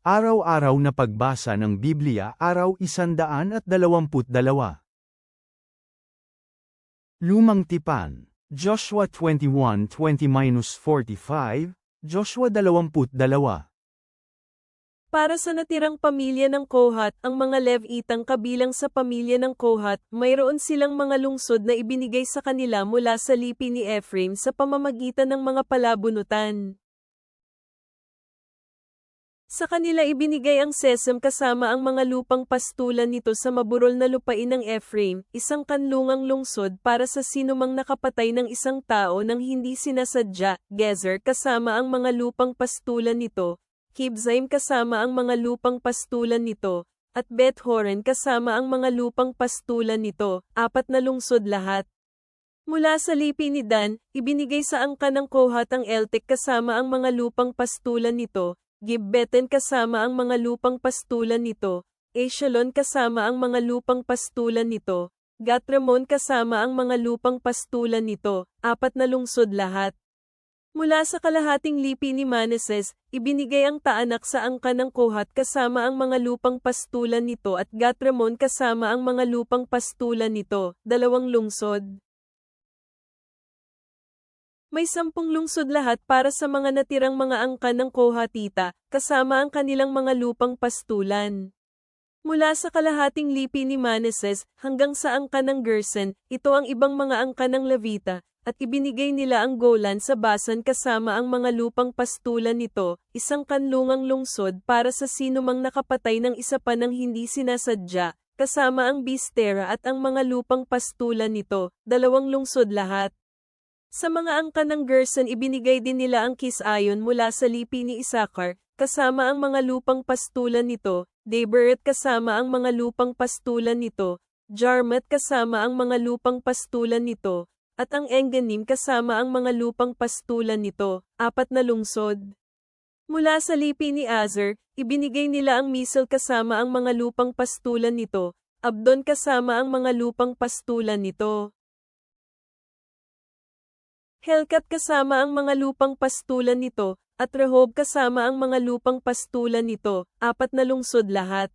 Araw-araw na pagbasa ng Biblia, araw 122. Lumang Tipan, Joshua 21:20-45, Joshua 22. Para sa natirang pamilya ng Kohat, ang mga Levitang kabilang sa pamilya ng Kohat, mayroon silang mga lungsod na ibinigay sa kanila mula sa lipi ni Ephraim sa pamamagitan ng mga palabunutan. Sa kanila ibinigay ang Sesem kasama ang mga lupang pastulan nito sa maburol na lupain ng Ephraim, isang kanlungang lungsod para sa sinumang nakapatay ng isang tao nang hindi sinasadya, Gezer kasama ang mga lupang pastulan nito, Kibzaim kasama ang mga lupang pastulan nito, at Beth-horon kasama ang mga lupang pastulan nito, 4 na lungsod lahat. Mula sa lipi ni Dan, ibinigay sa angkan ng Kohat ang Eltek kasama ang mga lupang pastulan nito, Gibbeten kasama ang mga lupang pastulan nito, Eshalon kasama ang mga lupang pastulan nito, Gat-Ramon kasama ang mga lupang pastulan nito, 4 na lungsod lahat. Mula sa kalahating lipi ni Manases, ibinigay ang Taanak sa angkan ng Kohat kasama ang mga lupang pastulan nito at Gat-Ramon kasama ang mga lupang pastulan nito, 2 lungsod. May 10 lungsod lahat para sa mga natirang mga angkan ng Kohatita, kasama ang kanilang mga lupang pastulan. Mula sa kalahating lipi ni Manases hanggang sa angkan ng Gerson, ito ang ibang mga angkan ng Levita, at ibinigay nila ang Golan sa Basan kasama ang mga lupang pastulan nito, isang kanlungang lungsod para sa sinumang nakapatay ng isa pa ng hindi sinasadya, kasama ang Bistera at ang mga lupang pastulan nito, 2 lungsod lahat. Sa mga angkan ng Gerson ibinigay din nila ang Kisayon mula sa lipi ni Isakar, kasama ang mga lupang pastulan nito, Deberet kasama ang mga lupang pastulan nito, Jarmat kasama ang mga lupang pastulan nito, at ang Enganim kasama ang mga lupang pastulan nito, 4 na lungsod. Mula sa lipi ni Azer, ibinigay nila ang Misal kasama ang mga lupang pastulan nito, Abdon kasama ang mga lupang pastulan nito, Helkat kasama ang mga lupang pastulan nito, at Rehob kasama ang mga lupang pastulan nito, 4 na lungsod lahat.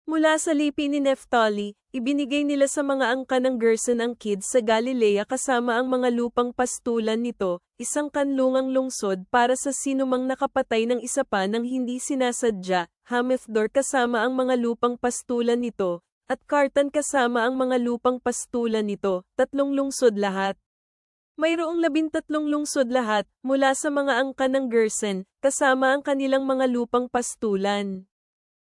Mula sa lipi ni Neftali, ibinigay nila sa mga angkan ng Gerson ang Kid sa Galilea kasama ang mga lupang pastulan nito, isang kanlungang lungsod para sa sinumang nakapatay ng isa pa ng hindi sinasadya, Hammethdor kasama ang mga lupang pastulan nito, at Kartan kasama ang mga lupang pastulan nito, 3 lungsod lahat. Mayroong 13 lungsod lahat, mula sa mga angkan ng Gerson, kasama ang kanilang mga lupang pastulan.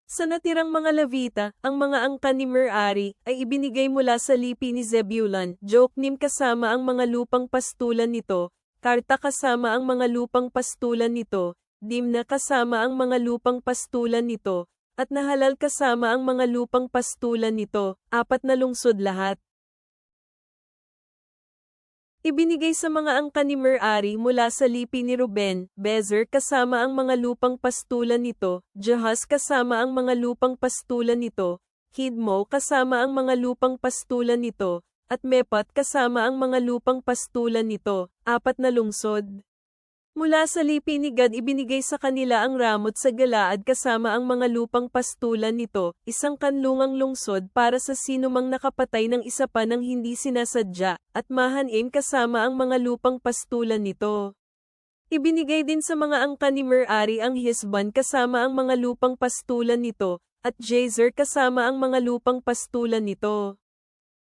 Sa natirang mga Levita, ang mga angkan ni Merari, ay ibinigay mula sa lipi ni Zebulun, Joknim kasama ang mga lupang pastulan nito, Karta kasama ang mga lupang pastulan nito, Dimna kasama ang mga lupang pastulan nito, at Nahalal kasama ang mga lupang pastulan nito, 4 na lungsod lahat. Ibinigay sa mga angkan ni Merari mula sa lipi ni Ruben, Bezer kasama ang mga lupang pastulan nito, Jahaz kasama ang mga lupang pastulan nito, Kidmo kasama ang mga lupang pastulan nito, at Mepat kasama ang mga lupang pastulan nito, 4 na lungsod. Mula sa lipi ni Gad ibinigay sa kanila ang Ramot sa Galaad kasama ang mga lupang pastulan nito, isang kanlungang lungsod para sa sinumang nakapatay ng isa pa ng hindi sinasadya, at Mahanaim kasama ang mga lupang pastulan nito. Ibinigay din sa mga angkan ni Merari ang Hisban kasama ang mga lupang pastulan nito, at Jazer kasama ang mga lupang pastulan nito.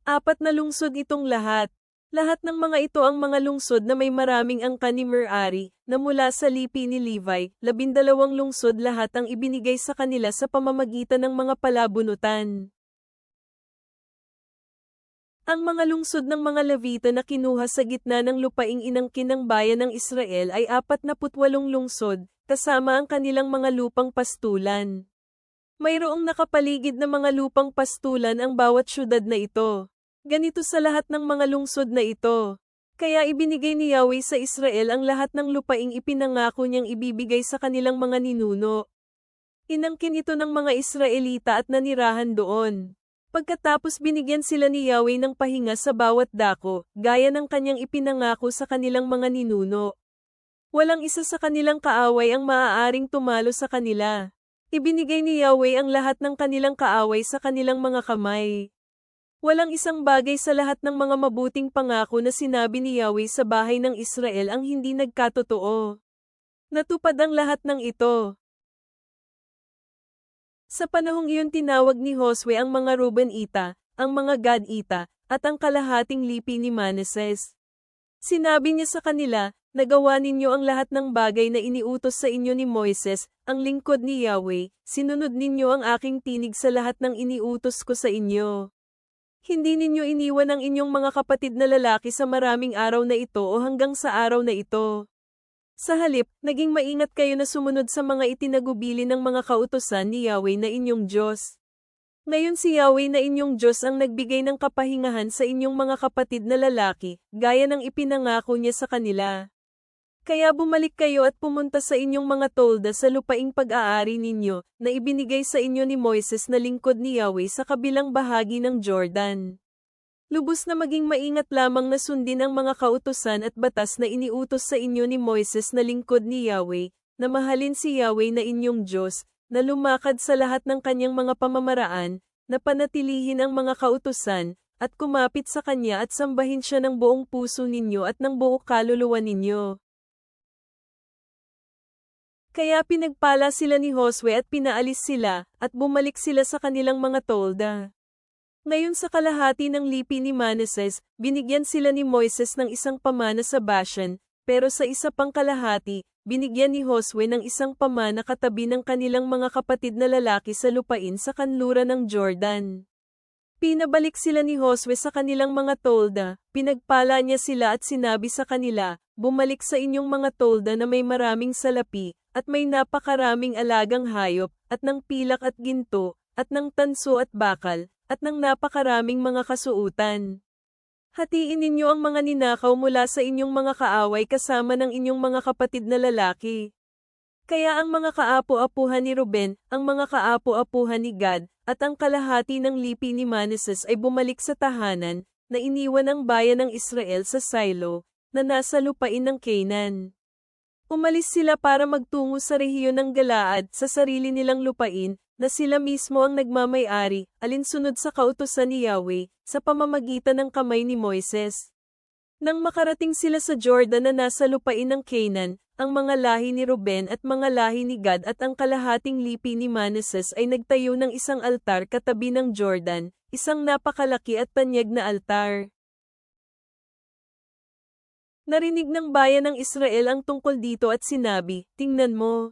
4 na lungsod itong lahat. Lahat ng mga ito ang mga lungsod na may maraming angkan ni Merari, na mula sa lipi ni Levi, 12 lungsod lahat ang ibinigay sa kanila sa pamamagitan ng mga palabunutan. Ang mga lungsod ng mga Levita na kinuha sa gitna ng lupaing inangkin ng bayan ng Israel ay 48 lungsod, kasama ang kanilang mga lupang pastulan. Mayroong nakapaligid na mga lupang pastulan ang bawat syudad na ito. Ganito sa lahat ng mga lungsod na ito. Kaya ibinigay ni Yahweh sa Israel ang lahat ng lupaing ipinangako niyang ibibigay sa kanilang mga ninuno. Inangkin ito ng mga Israelita at nanirahan doon. Pagkatapos binigyan sila ni Yahweh ng pahinga sa bawat dako, gaya ng kanyang ipinangako sa kanilang mga ninuno. Walang isa sa kanilang kaaway ang maaaring tumalo sa kanila. Ibinigay ni Yahweh ang lahat ng kanilang kaaway sa kanilang mga kamay. Walang isang bagay sa lahat ng mga mabuting pangako na sinabi ni Yahweh sa bahay ng Israel ang hindi nagkatotoo. Natupad ang lahat ng ito. Sa panahong iyon tinawag ni Josue ang mga Rubenita, ang mga Gadita, at ang kalahating lipi ni Manases. Sinabi niya sa kanila, nagawa ninyo ang lahat ng bagay na iniutos sa inyo ni Moises, ang lingkod ni Yahweh, sinunod ninyo ang aking tinig sa lahat ng iniutos ko sa inyo. Hindi ninyo iniwan ang inyong mga kapatid na lalaki sa maraming araw na ito o hanggang sa araw na ito. Sa halip, naging maingat kayo na sumunod sa mga itinagubili ng mga kautusan ni Yahweh na inyong Diyos. Ngayon si Yahweh na inyong Diyos ang nagbigay ng kapahingahan sa inyong mga kapatid na lalaki, gaya ng ipinangako niya sa kanila. Kaya bumalik kayo at pumunta sa inyong mga tolda sa lupaing pag-aari ninyo, na ibinigay sa inyo ni Moises na lingkod ni Yahweh sa kabilang bahagi ng Jordan. Lubos na maging maingat lamang na sundin ang mga kautusan at batas na iniutos sa inyo ni Moises na lingkod ni Yahweh, na mahalin si Yahweh na inyong Diyos, na lumakad sa lahat ng kanyang mga pamamaraan, na panatilihin ang mga kautusan, at kumapit sa kanya at sambahin siya ng buong puso ninyo at ng buong kaluluwa ninyo. Kaya pinagpala sila ni Josue at pinaalis sila, at bumalik sila sa kanilang mga tolda. Ngayon sa kalahati ng lipi ni Manases, binigyan sila ni Moises ng isang pamana sa Bashan, pero sa isa pang kalahati, binigyan ni Josue ng isang pamana katabi ng kanilang mga kapatid na lalaki sa lupain sa kanluran ng Jordan. Pinabalik sila ni Josue sa kanilang mga tolda, pinagpala niya sila at sinabi sa kanila, bumalik sa inyong mga tolda na may maraming salapi, at may napakaraming alagang hayop, at ng pilak at ginto, at ng tanso at bakal, at ng napakaraming mga kasuutan. Hatiin ninyo ang mga ninakaw mula sa inyong mga kaaway kasama ng inyong mga kapatid na lalaki. Kaya ang mga kaapo-apuhan ni Ruben, ang mga kaapo-apuhan ni Gad, at ang kalahati ng lipi ni Manases ay bumalik sa tahanan, na iniwan ang bayan ng Israel sa Silo, na nasa lupain ng Canaan. Umalis sila para magtungo sa rehiyon ng Galaad sa sarili nilang lupain, na sila mismo ang nagmamay-ari, alinsunod sa kautusan ni Yahweh, sa pamamagitan ng kamay ni Moises. Nang makarating sila sa Jordan na nasa lupain ng Canaan, ang mga lahi ni Ruben at mga lahi ni Gad at ang kalahating lipi ni Manases ay nagtayo ng isang altar katabi ng Jordan, isang napakalaki at tanyag na altar. Narinig ng bayan ng Israel ang tungkol dito at sinabi, tingnan mo.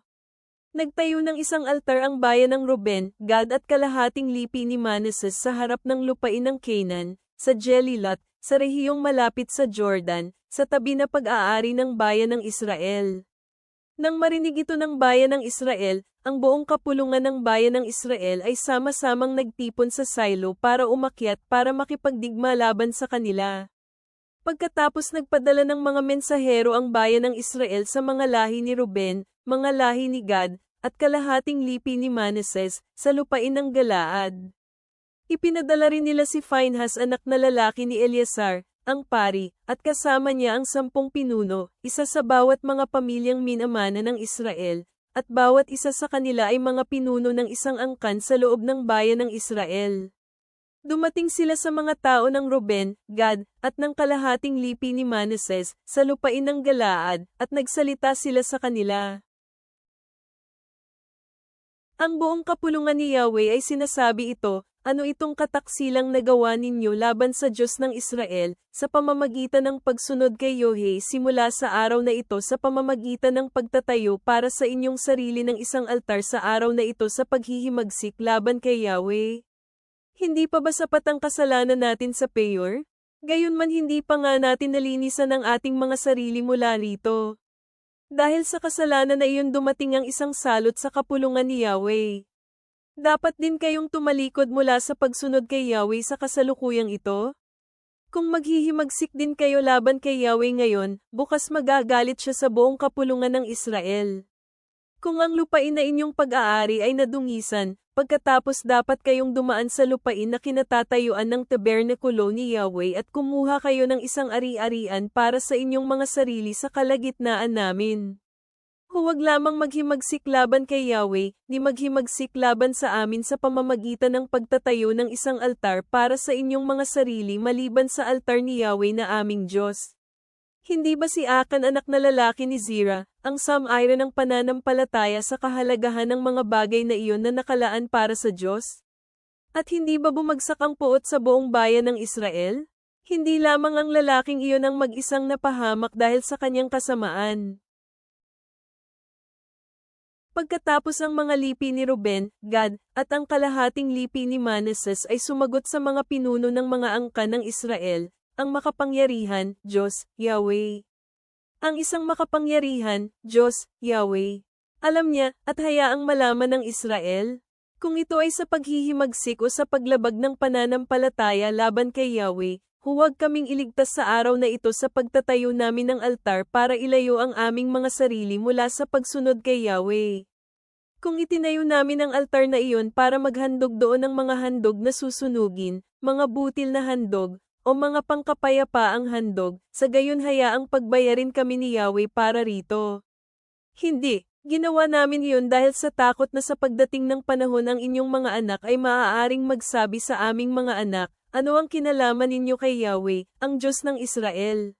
Nagtayo ng isang altar ang bayan ng Ruben, Gad at kalahating lipi ni Manases sa harap ng lupain ng Canaan, sa Gelilat, sa rehiyong malapit sa Jordan, sa tabi na pag-aari ng bayan ng Israel. Nang marinig ito ng bayan ng Israel, ang buong kapulungan ng bayan ng Israel ay sama-samang nagtipon sa Silo para umakyat para makipagdigma laban sa kanila. Pagkatapos nagpadala ng mga mensahero ang bayan ng Israel sa mga lahi ni Ruben, mga lahi ni Gad, at kalahating lipi ni Manases, sa lupain ng Galaad. Ipinadala rin nila si Phinehas anak na lalaki ni Eleazar, ang pari, at kasama niya ang 10 pinuno, isa sa bawat mga pamilyang minamana ng Israel, at bawat isa sa kanila ay mga pinuno ng isang angkan sa loob ng bayan ng Israel. Dumating sila sa mga tao ng Ruben, Gad, at ng kalahating lipi ni Manases, sa lupain ng Galaad, at nagsalita sila sa kanila. Ang buong kapulungan ni Yahweh ay sinasabi ito, ano itong kataksilang nagawa ninyo laban sa Diyos ng Israel, sa pamamagitan ng pagsunod kay Yahweh simula sa araw na ito sa pamamagitan ng pagtatayo para sa inyong sarili ng isang altar sa araw na ito sa paghihimagsik laban kay Yahweh? Hindi pa ba sapat ang kasalanan natin sa Peor? Gayunman hindi pa nga natin nalinisan ang ating mga sarili mula rito. Dahil sa kasalanan na iyon dumating ang isang salot sa kapulungan ni Yahweh. Dapat din kayong tumalikod mula sa pagsunod kay Yahweh sa kasalukuyang ito? Kung maghihimagsik din kayo laban kay Yahweh ngayon, bukas magagalit siya sa buong kapulungan ng Israel. Kung ang lupain na inyong pag-aari ay nadungisan, pagkatapos dapat kayong dumaan sa lupain na kinatatayuan ng tabernakulo ni Yahweh at kumuha kayo ng isang ari-arian para sa inyong mga sarili sa kalagitnaan namin. Huwag lamang maghimagsik laban kay Yahweh, ni maghimagsik laban sa amin sa pamamagitan ng pagtatayo ng isang altar para sa inyong mga sarili maliban sa altar ni Yahweh na aming Diyos. Hindi ba si Akan anak na lalaki ni Zira, ang samayra ng pananampalataya sa kahalagahan ng mga bagay na iyon na nakalaan para sa Diyos? At hindi ba bumagsak ang puot sa buong bayan ng Israel? Hindi lamang ang lalaking iyon ang mag-isang napahamak dahil sa kanyang kasamaan. Pagkatapos ang mga lipi ni Ruben, Gad, at ang kalahating lipi ni Manases ay sumagot sa mga pinuno ng mga angkan ng Israel, ang makapangyarihan, Diyos, Yahweh. Ang isang makapangyarihan, Diyos, Yahweh. Alam niya, at hayaang malaman ng Israel, kung ito ay sa paghihimagsik o sa paglabag ng pananampalataya laban kay Yahweh, huwag kaming iligtas sa araw na ito sa pagtatayo namin ng altar para ilayo ang aming mga sarili mula sa pagsunod kay Yahweh. Kung itinayo namin ang altar na iyon para maghandog doon ng mga handog na susunugin, mga butil na handog, o mga pangkapayapaang handog, sa gayon hayaang pagbayarin kami ni Yahweh para rito. Hindi, ginawa namin iyon dahil sa takot na sa pagdating ng panahon ang inyong mga anak ay maaaring magsabi sa aming mga anak, ano ang kinalaman ninyo kay Yahweh, ang Diyos ng Israel?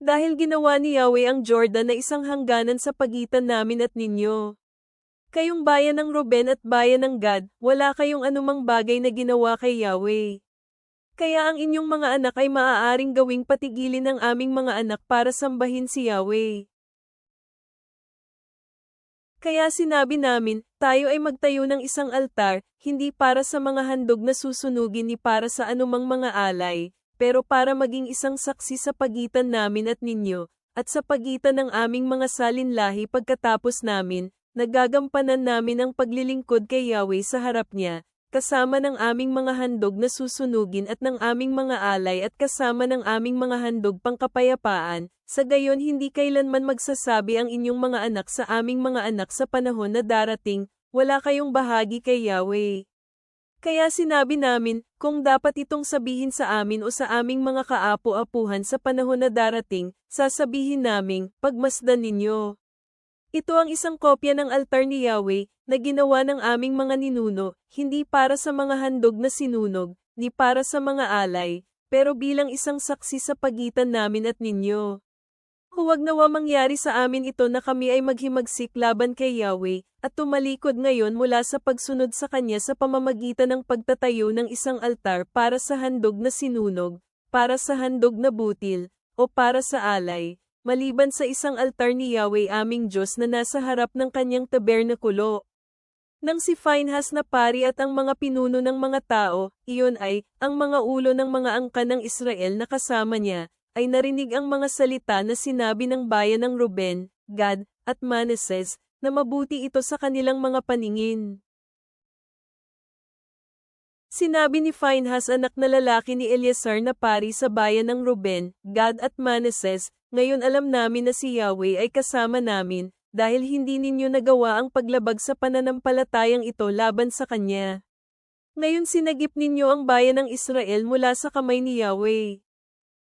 Dahil ginawa ni Yahweh ang Jordan na isang hangganan sa pagitan namin at ninyo. Kayong bayan ng Ruben at bayan ng Gad, wala kayong anumang bagay na ginawa kay Yahweh. Kaya ang inyong mga anak ay maaaring gawing patigilin ng aming mga anak para sambahin si Yahweh. Kaya sinabi namin, tayo ay magtayo ng isang altar, hindi para sa mga handog na susunugin ni para sa anumang mga alay, pero para maging isang saksi sa pagitan namin at ninyo, at sa pagitan ng aming mga salinlahi pagkatapos namin, nagagampanan namin ang paglilingkod kay Yahweh sa harap niya, kasama ng aming mga handog na susunugin at ng aming mga alay at kasama ng aming mga handog pangkapayapaan, sa gayon hindi kailanman magsasabi ang inyong mga anak sa aming mga anak sa panahon na darating, wala kayong bahagi kay Yahweh. Kaya sinabi namin, kung dapat itong sabihin sa amin o sa aming mga kaapu-apuhan sa panahon na darating, sasabihin naming, pagmasdan ninyo. Ito ang isang kopya ng altar ni Yahweh, na ginawa ng aming mga ninuno, hindi para sa mga handog na sinunog, ni para sa mga alay, pero bilang isang saksi sa pagitan namin at ninyo. Huwag nawa mangyari sa amin ito na kami ay maghimagsik laban kay Yahweh, at tumalikod ngayon mula sa pagsunod sa Kanya sa pamamagitan ng pagtatayo ng isang altar para sa handog na sinunog, para sa handog na butil, o para sa alay, maliban sa isang altar ni Yahweh aming Diyos na nasa harap ng Kanyang tabernakulo. Nang si Phinehas na pari at ang mga pinuno ng mga tao, iyon ay, ang mga ulo ng mga angkan ng Israel na kasama niya, ay narinig ang mga salita na sinabi ng bayan ng Ruben, Gad, at Manases, na mabuti ito sa kanilang mga paningin. Sinabi ni Phinehas anak na lalaki ni Eleazar na pari sa bayan ng Ruben, Gad at Manases, ngayon alam namin na si Yahweh ay kasama namin, dahil hindi ninyo nagawa ang paglabag sa pananampalatayang ito laban sa Kanya. Ngayon sinagip ninyo ang bayan ng Israel mula sa kamay ni Yahweh.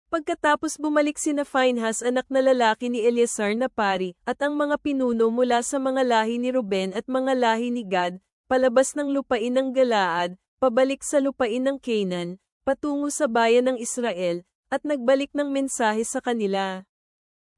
Pagkatapos bumalik sina Phinehas anak na lalaki ni Eleazar na pari, at ang mga pinuno mula sa mga lahi ni Ruben at mga lahi ni Gad, palabas ng lupain ng Galaad, pabalik sa lupain ng Canaan, patungo sa bayan ng Israel, at nagbalik ng mensahe sa kanila.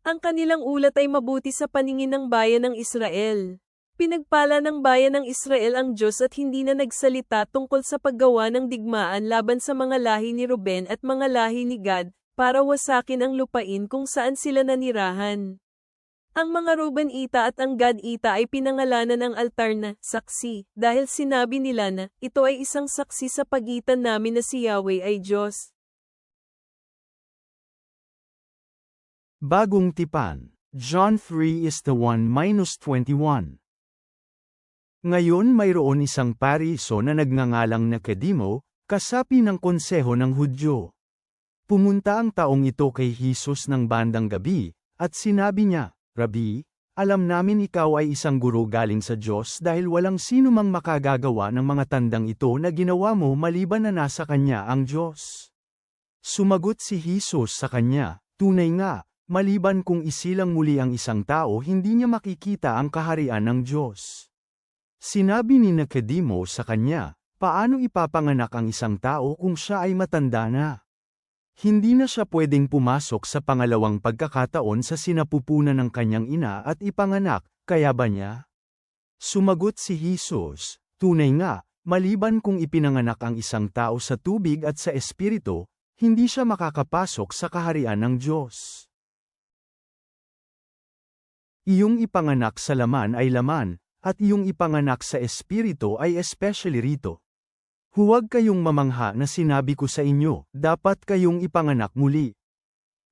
Ang kanilang ulat ay mabuti sa paningin ng bayan ng Israel. Pinagpala ng bayan ng Israel ang Diyos at hindi na nagsalita tungkol sa paggawa ng digmaan laban sa mga lahi ni Ruben at mga lahi ni Gad, para wasakin ang lupain kung saan sila nanirahan. Ang mga Rubenita at ang Gadita ay pinangalanan ng altar na saksi, dahil sinabi nila na ito ay isang saksi sa pagitan namin na si Yahweh ay Diyos. Bagong Tipan, John 3:1-21. Ngayon mayroon isang pariso na nagngangalang Nicodemo, kasapi ng konseho ng Hudyo. Pumunta ang taong ito kay Jesus ng bandang gabi, at sinabi niya, Rabi, alam namin ikaw ay isang guro galing sa Diyos dahil walang sino mang makagagawa ng mga tandang ito na ginawa mo maliban na nasa Kanya ang Diyos. Sumagot si Jesus sa kanya, tunay nga, maliban kung isilang muli ang isang tao hindi niya makikita ang kaharian ng Diyos. Sinabi ni Nicodemo sa kanya, paano ipapanganak ang isang tao kung siya ay matanda na? Hindi na siya pwedeng pumasok sa pangalawang pagkakataon sa sinapupunan ng kanyang ina at ipanganak, kaya ba niya? Sumagot si Jesus, tunay nga, maliban kung ipinanganak ang isang tao sa tubig at sa espiritu, hindi siya makakapasok sa kaharian ng Diyos. Iyong ipanganak sa laman ay laman, at iyong ipanganak sa espiritu ay especially rito. Huwag kayong mamangha na sinabi ko sa inyo, dapat kayong ipanganak muli.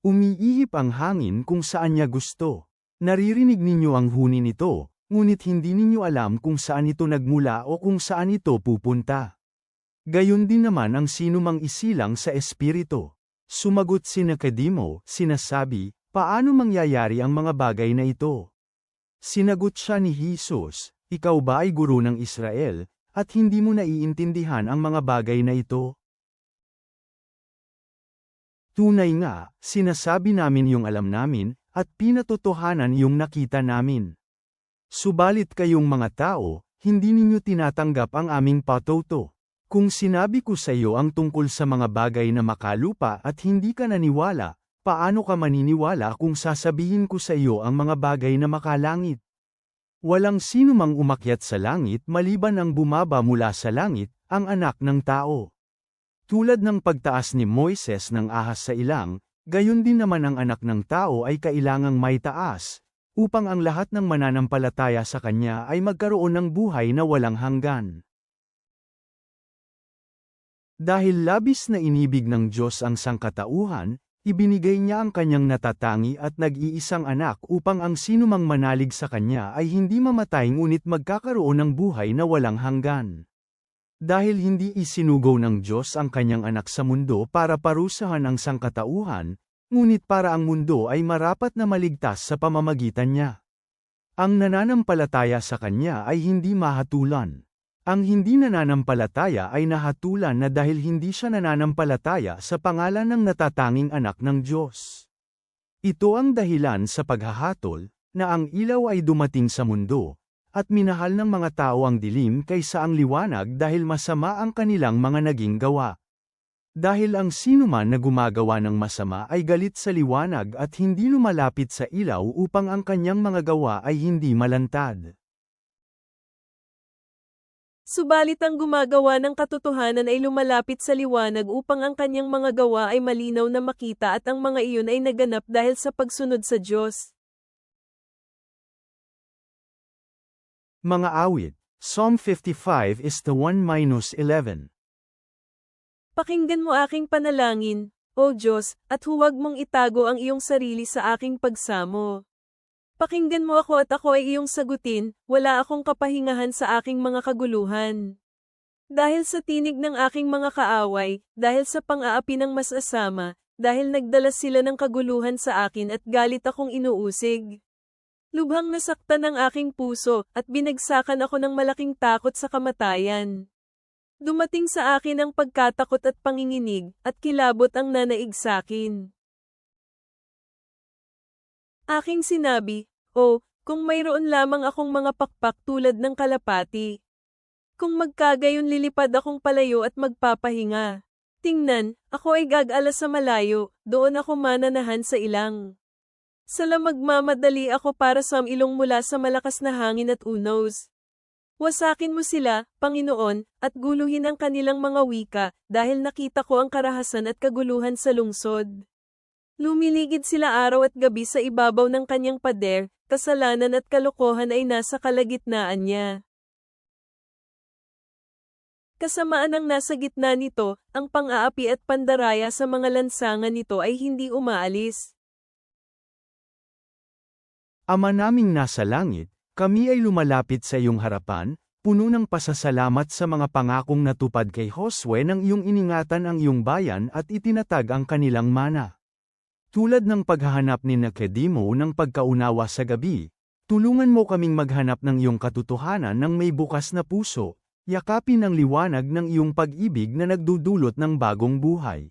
Umiihip ang hangin kung saan niya gusto. Naririnig ninyo ang huni nito, ngunit hindi ninyo alam kung saan ito nagmula o kung saan ito pupunta. Gayon din naman ang sinumang isilang sa espiritu. Sumagot si Nicodemo, sinasabi, paano mangyayari ang mga bagay na ito? Sinagot siya ni Jesus, ikaw ba ay guro ng Israel, at hindi mo naiintindihan ang mga bagay na ito? Tunay nga, sinasabi namin yung alam namin, at pinatotohanan yung nakita namin. Subalit kayong mga tao, hindi ninyo tinatanggap ang aming patuto. Kung sinabi ko sa iyo ang tungkol sa mga bagay na makalupa at hindi ka naniwala, paano ka maniniwala kung sasabihin ko sa iyo ang mga bagay na makalangit? Walang sino mang umakyat sa langit maliban ang bumaba mula sa langit, ang anak ng tao. Tulad ng pagtaas ni Moises ng ahas sa ilang, gayon din naman ang anak ng tao ay kailangang may taas, upang ang lahat ng mananampalataya sa kanya ay magkaroon ng buhay na walang hanggan. Dahil labis na inibig ng Diyos ang sangkatauhan, ibinigay niya ang kanyang natatangi at nag-iisang anak upang ang sinumang manalig sa kanya ay hindi mamatay ngunit magkakaroon ng buhay na walang hanggan. Dahil hindi isinugo ng Diyos ang kanyang anak sa mundo para parusahan ang sangkatauhan, ngunit para ang mundo ay marapat na maligtas sa pamamagitan niya. Ang nananampalataya sa kanya ay hindi mahatulan. Ang hindi nananampalataya ay nahatulan na dahil hindi siya nananampalataya sa pangalan ng natatanging anak ng Diyos. Ito ang dahilan sa paghahatol, na ang ilaw ay dumating sa mundo, at minahal ng mga tao ang dilim kaysa ang liwanag dahil masama ang kanilang mga naging gawa. Dahil ang sinuman na gumagawa ng masama ay galit sa liwanag at hindi lumalapit sa ilaw upang ang kanyang mga gawa ay hindi malantad. Subalit ang gumagawa ng katotohanan ay lumalapit sa liwanag upang ang kanyang mga gawa ay malinaw na makita at ang mga iyon ay naganap dahil sa pagsunod sa Diyos. Mga awit, Psalm 55 is the 1-11. Pakinggan mo aking panalangin, O Diyos, at huwag mong itago ang iyong sarili sa aking pagsamo. Pakinggan mo ako at ako ay iyong sagutin, wala akong kapahingahan sa aking mga kaguluhan. Dahil sa tinig ng aking mga kaaway, dahil sa pang-aapi ng masasama, dahil nagdala sila ng kaguluhan sa akin at galit akong inuusig. Lubhang nasaktan ang aking puso, at binagsakan ako ng malaking takot sa kamatayan. Dumating sa akin ang pagkatakot at panginginig, at kilabot ang nanaig sa akin. Aking sinabi, kung mayroon lamang akong mga pakpak tulad ng kalapati. Kung magkagayon lilipad akong palayo at magpapahinga. Tingnan, ako ay gagala sa malayo, doon ako mananahan sa ilang. Sala magmamadali ako para sa ilong mula sa malakas na hangin at unos. Wasakin mo sila, Panginoon, at guluhin ang kanilang mga wika, dahil nakita ko ang karahasan at kaguluhan sa lungsod. Lumiligid sila araw at gabi sa ibabaw ng kanyang pader, kasalanan at kalokohan ay nasa kalagitnaan niya. Kasamaan ang nasa gitna nito, ang pang-aapi at pandaraya sa mga lansangan nito ay hindi umaalis. Ama naming nasa langit, kami ay lumalapit sa iyong harapan, puno ng pasasalamat sa mga pangakong natupad kay Josue nang iyong iningatan ang iyong bayan at itinatag ang kanilang mana. Tulad ng paghahanap ni Nicodemo ng pagkaunawa sa gabi, tulungan mo kaming maghanap ng iyong katotohanan ng may bukas na puso, yakapin ang liwanag ng iyong pag-ibig na nagdudulot ng bagong buhay.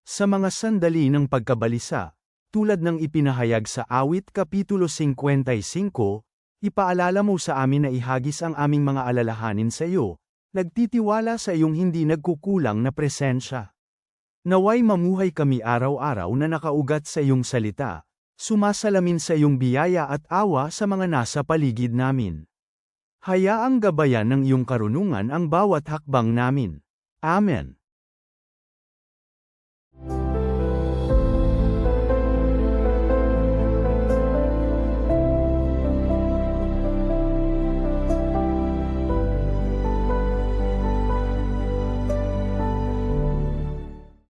Sa mga sandali ng pagkabalisa, Tulad ng ipinahayag sa Awit Kapitulo 55, ipaalala mo sa amin na ihagis ang aming mga alalahanin sa iyo, nagtitiwala sa iyong hindi nagkukulang na presensya. Naway mamuhay kami araw-araw na nakaugat sa iyong salita, sumasalamin sa iyong biyaya at awa sa mga nasa paligid namin. Hayaang gabayan ng iyong karunungan ang bawat hakbang namin. Amen.